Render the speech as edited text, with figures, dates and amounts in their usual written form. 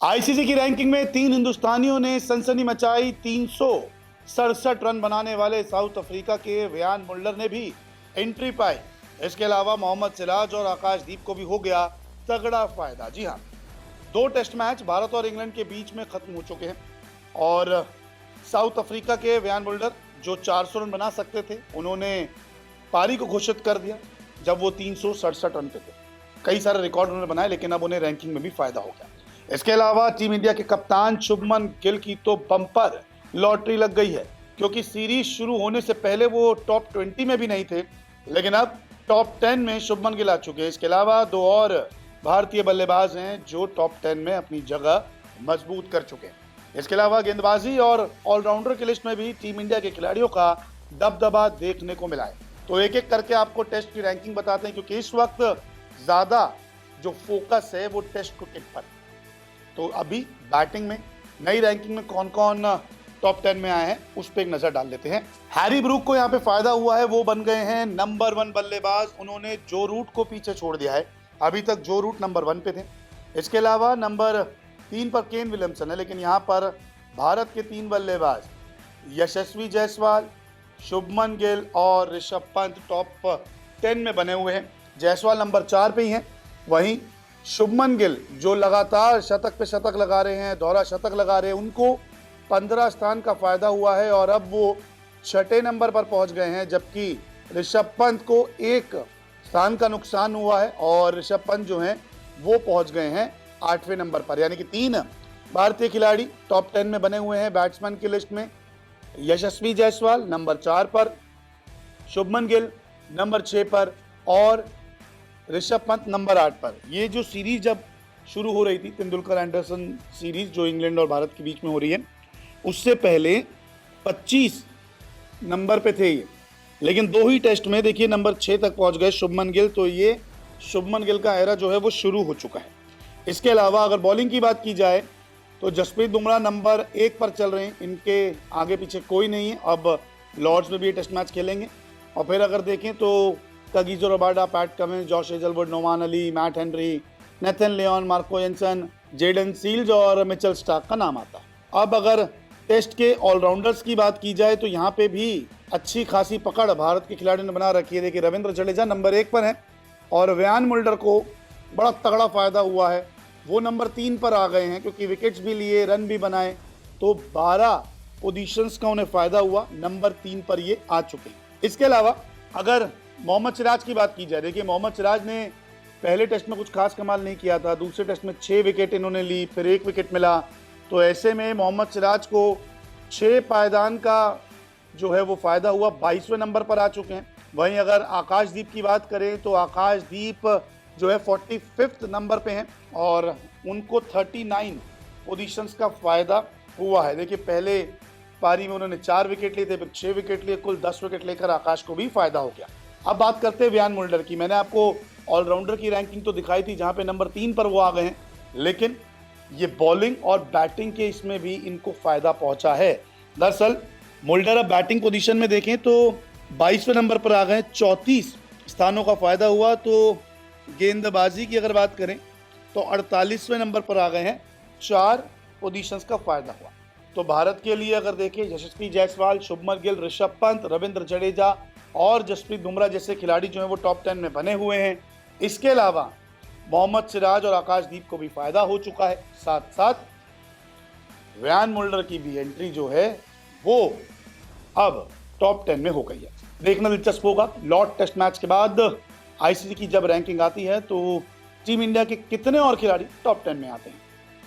ICC की ranking में 3 हिंदुस्तानियों ने सनसनी मचाई। 367 रन बनाने वाले साउथ अफ्रीका के व्यान मुल्लर ने भी एंट्री पाई। इसके अलावा मोहम्मद सिराज और आकाशदीप को भी हो गया तगड़ा फायदा। जी हाँ, 2 टेस्ट मैच भारत और इंग्लैंड के बीच में खत्म हो चुके हैं और साउथ अफ्रीका के व्यान मुल्लर जो 400 रन बना सकते थे, उन्होंने पारी को घोषित कर दिया जब वो 367 रन पे थे। कई सारे रिकॉर्ड उन्होंने बनाए, लेकिन अब उन्हें रैंकिंग में भी फायदा हो गया। इसके अलावा टीम इंडिया के कप्तान शुभमन गिल की तो बम्पर लॉटरी लग गई है, क्योंकि सीरीज शुरू होने से पहले वो टॉप 20 में भी नहीं थे, लेकिन अब टॉप 10 में शुभमन गिल आ चुके हैं। इसके अलावा 2 और भारतीय बल्लेबाज हैं जो टॉप 10 में अपनी जगह मजबूत कर चुके हैं। इसके अलावा गेंदबाजी और ऑलराउंडर की लिस्ट में भी टीम इंडिया के खिलाड़ियों का दबदबा देखने को मिला है। तो एक एक करके आपको टेस्ट की रैंकिंग बताते हैं, क्योंकि इस वक्त ज्यादा जो फोकस है वो टेस्ट क्रिकेट पर। तो अभी बैटिंग में नई रैंकिंग में कौन कौन टॉप 10 में आए हैं उस पर एक नजर डाल लेते हैं। हैरी ब्रूक को यहाँ पे फायदा हुआ है, वो बन गए हैं नंबर 1 बल्लेबाज। उन्होंने जो रूट को पीछे छोड़ दिया है। अभी तक जो रूट नंबर 1 पे थे। इसके अलावा नंबर 3 पर केन विलियमसन है, लेकिन यहाँ पर भारत के 3 बल्लेबाज यशस्वी जायसवाल, शुभमन गिल और ऋषभ पंत टॉप 10 में बने हुए हैं। जायसवाल नंबर 4 पे ही हैं, वहीं शुभमन गिल जो लगातार शतक पे शतक लगा रहे हैं, दोहरा शतक लगा रहे हैं, उनको 15 स्थान का फायदा हुआ है और अब वो 6ठे नंबर पर पहुंच गए हैं, जबकि ऋषभ पंत को 1 स्थान का नुकसान हुआ है और ऋषभ पंत जो हैं वो पहुंच गए हैं 8वें नंबर पर। यानी कि 3 भारतीय खिलाड़ी टॉप 10 में बने हुए हैं बैट्समैन की लिस्ट में। यशस्वी जायसवाल नंबर 4 पर, शुभमन गिल नंबर 6 पर और ऋषभ पंत नंबर 8 पर। ये जो सीरीज जब शुरू हो रही थी, तेंदुलकर एंडरसन सीरीज जो इंग्लैंड और भारत के बीच में हो रही है, उससे पहले 25 नंबर पे थे ये, लेकिन 2 ही टेस्ट में देखिए नंबर 6 तक पहुंच गए शुभमन गिल। तो ये शुभमन गिल का एरा जो है वो शुरू हो चुका है। इसके अलावा अगर बॉलिंग की बात की जाए तो जसप्रीत बुमराह नंबर 1 पर चल रहे हैं, इनके आगे पीछे कोई नहीं है। अब लॉर्ड्स में भी ये टेस्ट मैच खेलेंगे। और फिर अगर देखें तो Kagiso Rabada, Pat Cummins, Josh Hazlewood, Noman Ali, Matt Henry, Nathan Lyon, Marco Jansen, Jayden Seales और मिचेल स्टार्क का नाम आता है। अब अगर टेस्ट के ऑलराउंडर्स की बात की जाए तो यहाँ पे भी अच्छी खासी पकड़ भारत के खिलाड़ियों ने बना रखी है। देखिए रविंद्र जडेजा नंबर 1 पर है और व्यान मुल्लर को बड़ा तगड़ा फायदा हुआ है, वो नंबर 3 पर आ गए हैं, क्योंकि विकेट्स भी लिए, रन भी बनाए, तो 12 पोजीशंस का उन्हें फायदा हुआ, नंबर 3 पर ये आ चुके हैं। इसके अलावा अगर मोहम्मद सिराज की बात की जाए, देखिए मोहम्मद सिराज ने पहले टेस्ट में कुछ खास कमाल नहीं किया था। दूसरे टेस्ट में 6 विकेट इन्होंने ली, फिर 1 विकेट मिला। तो ऐसे में मोहम्मद सिराज को 6 पायदान का जो है वो फायदा हुआ, 22वें नंबर पर आ चुके हैं। वहीं अगर आकाशदीप की बात करें तो आकाशदीप जो है 45वें नंबर पे हैं और उनको 39 पोजीशंस का फायदा हुआ है। देखिए पहले पारी में उन्होंने 4 विकेट लिए थे, फिर 6 विकेट लिए, कुल 10 विकेट लेकर आकाश को भी फायदा हो गया। अब बात करते हैं व्यान मुल्लर की। मैंने आपको ऑलराउंडर की रैंकिंग तो दिखाई थी, जहां पे नंबर 3 पर वो आ गए हैं, लेकिन ये बॉलिंग और बैटिंग के इसमें भी इनको फायदा पहुंचा है। दरअसल मुल्लर अब बैटिंग पोजीशन में देखें तो 22वें नंबर पर आ गए, 34 स्थानों का फायदा हुआ। तो गेंदबाजी की अगर बात करें तो 48वें नंबर पर आ गए हैं, 4 पोजीशंस का फायदा हुआ। तो भारत के लिए अगर देखें यशस्वी जायसवाल, शुभमन गिल, ऋषभ पंत, रविंद्र जडेजा और जसप्रीत बुमराह जैसे खिलाड़ी जो हैं वो टॉप 10 में बने हुए हैं। इसके अलावा मोहम्मद सिराज और आकाशदीप को भी फायदा हो चुका है। साथ साथ व्यान मुल्लर की भी एंट्री जो है वो अब टॉप 10 में हो गई है। देखना दिलचस्प होगा लॉर्ड टेस्ट मैच के बाद आईसीसी की जब रैंकिंग आती है तो टीम इंडिया के कितने और खिलाड़ी टॉप 10 में आते हैं।